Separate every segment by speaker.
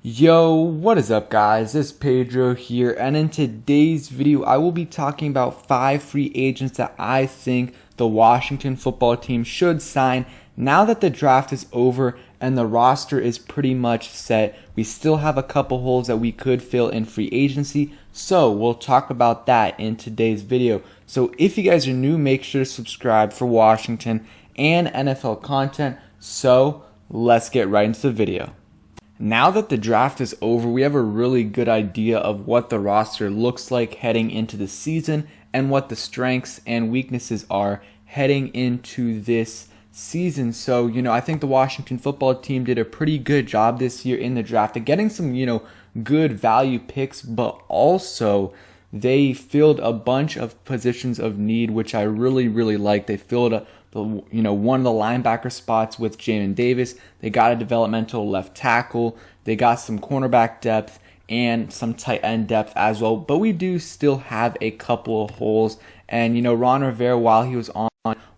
Speaker 1: Yo, what is up guys? It's Pedro here, and in today's video I will be talking about 5 free agents that I think the Washington football team should sign now that the draft is over and the roster is pretty much set. We still have a couple holes that we could fill in free agency, so we'll talk about that in today's video. So if you guys are new, make sure to subscribe for Washington and NFL content. So let's get right into the video. Now that the draft is over, we have a really good idea of what the roster looks like heading into the season and what the strengths and weaknesses are heading into this season. So, I think the Washington football team did a pretty good job this year in the draft of getting some, good value picks, but also they filled a bunch of positions of need, which I really like. They filled one of the linebacker spots with Jamin Davis. They got a developmental left tackle. They got some cornerback depth and some tight end depth as well. But we do still have a couple of holes. And, Ron Rivera, while he was on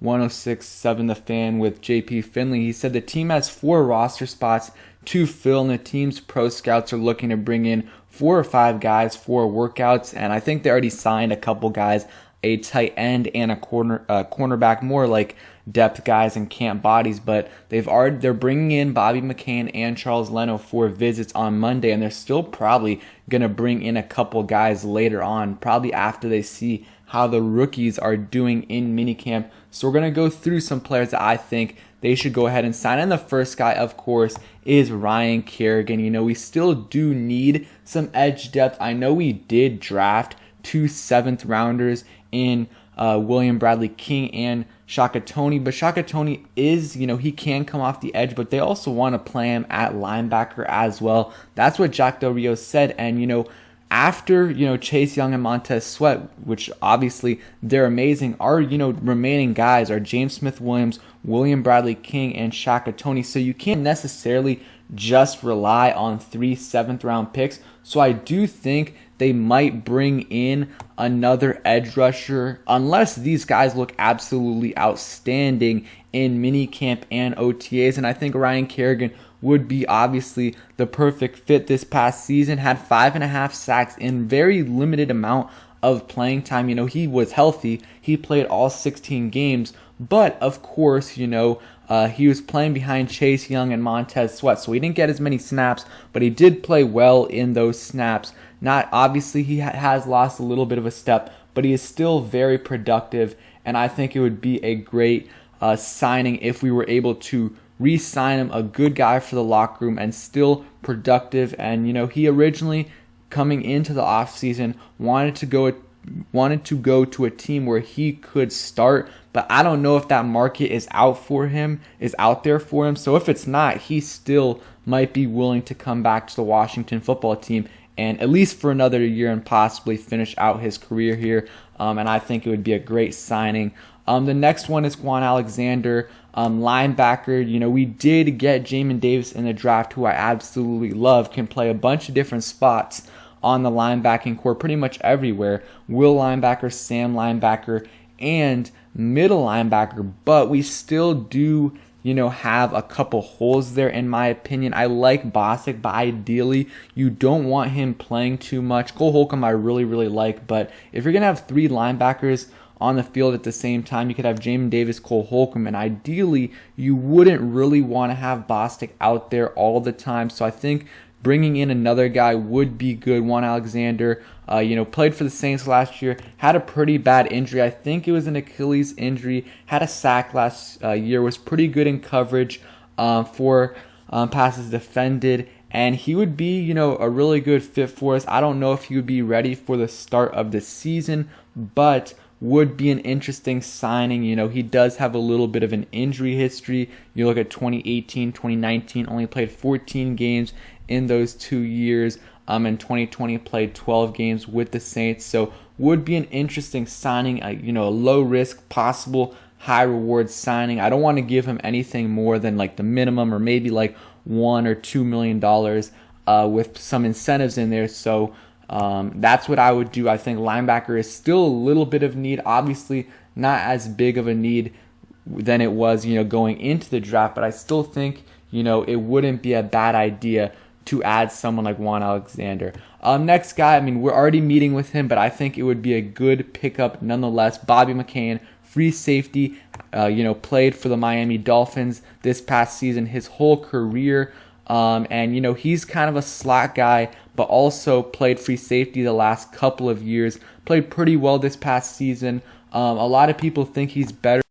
Speaker 1: 106.7 The Fan with JP Finley, he said the team has 4 roster spots to fill, and the team's pro scouts are looking to bring in 4 or 5 guys for workouts. And I think they already signed a couple guys, a tight end and a cornerback, more like depth guys and camp bodies. But they're bringing in Bobby McCain and Charles Leno for visits on Monday, and they're still probably gonna bring in a couple guys later on, probably after they see how the rookies are doing in minicamp. So we're gonna go through some players that I think they should go ahead and sign. And the first guy, of course, is Ryan Kerrigan. We still do need some edge depth. I know we did draft 2 7th rounders in William Bradley King and Shaka Toney, but Shaka Toney is, he can come off the edge, but they also want to play him at linebacker as well. That's what Jack Del Rio said. And after Chase Young and Montez Sweat, which obviously they're amazing, our remaining guys are James Smith-Williams, William Bradley King, and Shaka Toney. So you can't necessarily just rely on 3 7th round picks. So I do think they might bring in another edge rusher unless these guys look absolutely outstanding in minicamp and OTAs. And I think Ryan Kerrigan would be obviously the perfect fit this past season. Had 5.5 sacks in very limited amount of playing time. He was healthy. He played all 16 games. But of course, he was playing behind Chase Young and Montez Sweat, so he didn't get as many snaps, but he did play well in those snaps. Not obviously, he has lost a little bit of a step, but he is still very productive, and I think it would be a great signing if we were able to re-sign him, a good guy for the locker room and still productive. And he originally, coming into the offseason, wanted to go to a team where he could start, but I don't know if that market is out there for him. So if it's not, he still might be willing to come back to the Washington football team and at least for another year and possibly finish out his career here. And I think it would be a great signing. The next one is Quan Alexander, linebacker. We did get Jamin Davis in the draft, who I absolutely love, can play a bunch of different spots on the linebacking core, pretty much everywhere. Will linebacker, Sam linebacker, and middle linebacker. But we still do, have a couple holes there, in my opinion. I like Bostic, but ideally, you don't want him playing too much. Cole Holcomb I really like, but if you're going to have 3 linebackers on the field at the same time, you could have Jamin Davis, Cole Holcomb, and ideally, you wouldn't really want to have Bostic out there all the time. So I think bringing in another guy would be good. Quan Alexander, played for the Saints last year, had a pretty bad injury. I think it was an Achilles injury, had a sack last year, was pretty good in coverage for passes defended, and he would be, a really good fit for us. I don't know if he would be ready for the start of the season, but would be an interesting signing. He does have a little bit of an injury history. You look at 2018, 2019, only played 14 games in those 2 years. In 2020, played 12 games with the Saints. So would be an interesting signing, a low risk, possible high reward signing. I don't want to give him anything more than like the minimum, or maybe like $1 or $2 million with some incentives in there. So that's what I would do. I think linebacker is still a little bit of need. Obviously, not as big of a need than it was, going into the draft, but I still think, it wouldn't be a bad idea to add someone like Juan Alexander. Next guy, I mean, we're already meeting with him, but I think it would be a good pickup nonetheless. Bobby McCain, free safety, played for the Miami Dolphins this past season, his whole career. And he's kind of a slot guy, but also played free safety the last couple of years. Played pretty well this past season. A lot of people think he's better.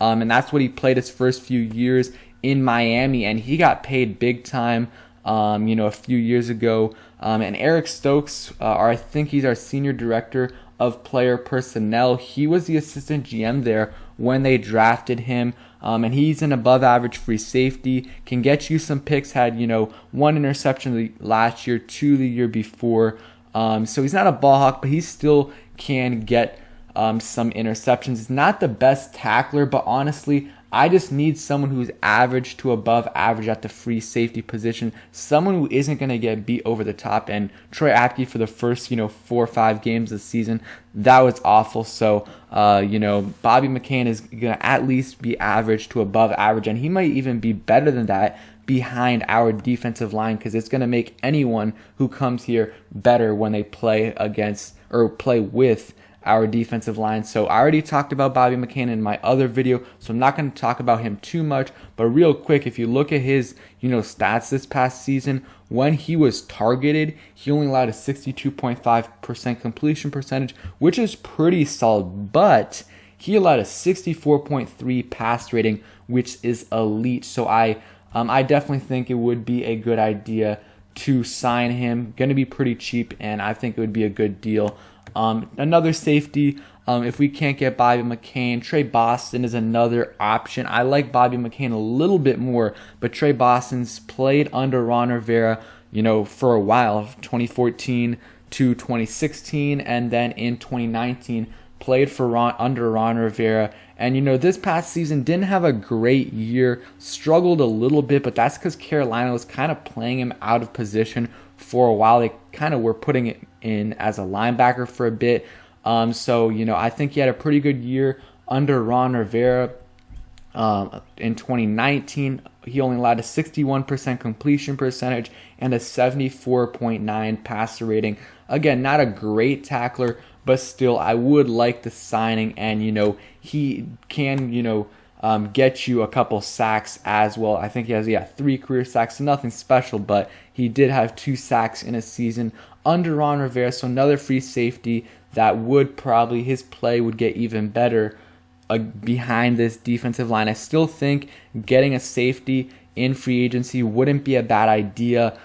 Speaker 1: And that's what he played his first few years in Miami, and he got paid big time, a few years ago. And Eric Stokes, I think he's our senior director of player personnel. He was the assistant GM there when they drafted him. And he's an above average free safety, can get you some picks, had, 1 interception last year, 2 the year before. So he's not a ball hawk, but he still can get some interceptions. He's not the best tackler, but honestly, I just need someone who's average to above average at the free safety position, someone who isn't going to get beat over the top. And Troy Apke for the first, 4 or 5 games of the season, that was awful. So, Bobby McCain is going to at least be average to above average, and he might even be better than that behind our defensive line, because it's going to make anyone who comes here better when they play against or play with our defensive line. So I already talked about Bobby McCain in my other video, so I'm not going to talk about him too much. But real quick, if you look at his stats this past season, when he was targeted, he only allowed a 62.5% completion percentage, which is pretty solid, but he allowed a 64.3 pass rating, which is elite. So I definitely think it would be a good idea to sign him. Going to be pretty cheap, and I think it would be a good deal. Another safety, if we can't get Bobby McCain, Trey Boston is another option. I like Bobby McCain a little bit more, but Trey Boston's played under Ron Rivera, for a while, 2014 to 2016, and then in 2019 played for under Ron Rivera. And this past season didn't have a great year, struggled a little bit, but that's because Carolina was kind of playing him out of position for a while. They kind of were putting it in as a linebacker for a bit. So I think he had a pretty good year under Ron Rivera. In 2019, he only allowed a 61% completion percentage and a 74.9 passer rating. Again, not a great tackler, but still, I would like the signing, and he can get you a couple sacks as well. I think he has 3 career sacks, so nothing special, but he did have 2 sacks in a season under Ron Rivera. So another free safety that would probably, his play would get even better behind this defensive line. I still think getting a safety in free agency wouldn't be a bad idea.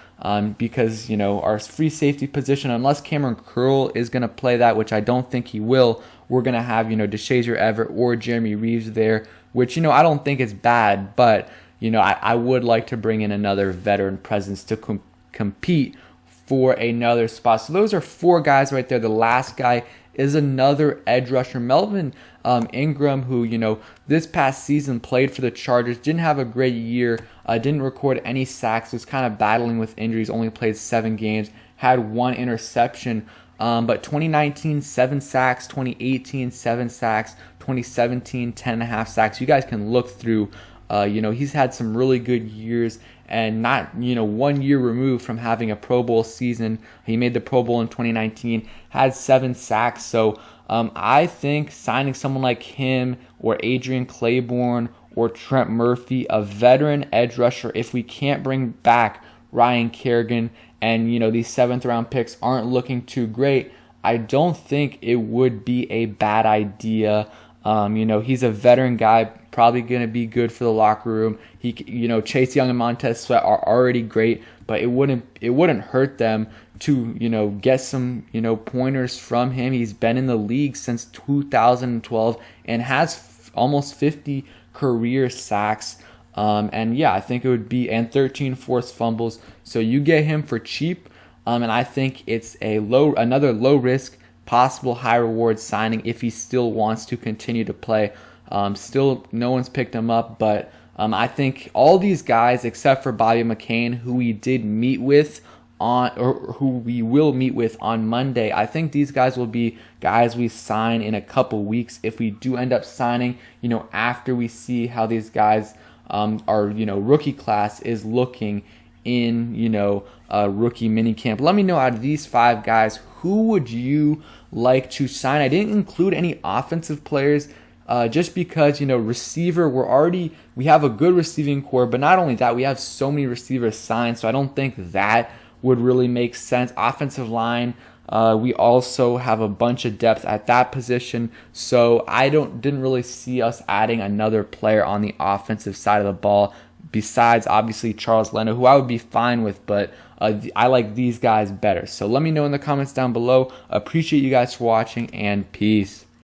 Speaker 1: Because our free safety position, unless Cameron Curl is going to play that, which I don't think he will, we're going to have DeShazier Everett or Jeremy Reeves there, which I don't think is bad, but I would like to bring in another veteran presence to compete for another spot. So those are 4 guys right there. The last guy is another edge rusher, Melvin Ingram, who this past season played for the Chargers, didn't have a great year, didn't record any sacks, was kind of battling with injuries, only played 7 games, had 1 interception. But 2019, 7 sacks, 2018, 7 sacks, 2017, 10.5 sacks. You guys can look through. He's had some really good years, and not 1 year removed from having a Pro Bowl season. He made the Pro Bowl in 2019, had 7 sacks. So I think signing someone like him or Adrian Claiborne or Trent Murphy, a veteran edge rusher, if we can't bring back Ryan Kerrigan, and these 7th round picks aren't looking too great, I don't think it would be a bad idea. He's a veteran guy, probably going to be good for the locker room. He, Chase Young and Montez Sweat are already great, but it wouldn't hurt them to, get some, pointers from him. He's been in the league since 2012 and has almost 50 career sacks. I think it would be, and 13 forced fumbles. So you get him for cheap. And I think it's another low risk, possible high reward signing if he still wants to continue to play. Still, no one's picked him up, but I think all these guys, except for Bobby McCain, who we did meet with who we will meet with on Monday, I think these guys will be guys we sign in a couple weeks if we do end up signing, after we see how these guys our rookie class is looking in rookie mini camp. Let me know, out of these 5 guys, who would you like to sign? I didn't include any offensive players just because receiver, we have a good receiving core, but not only that, we have so many receivers signed, so I don't think that would really make sense. Offensive line, we also have a bunch of depth at that position, so I didn't really see us adding another player on the offensive side of the ball besides obviously Charles Leno, who I would be fine with, but I like these guys better. So let me know in the comments down below. Appreciate you guys for watching, and peace.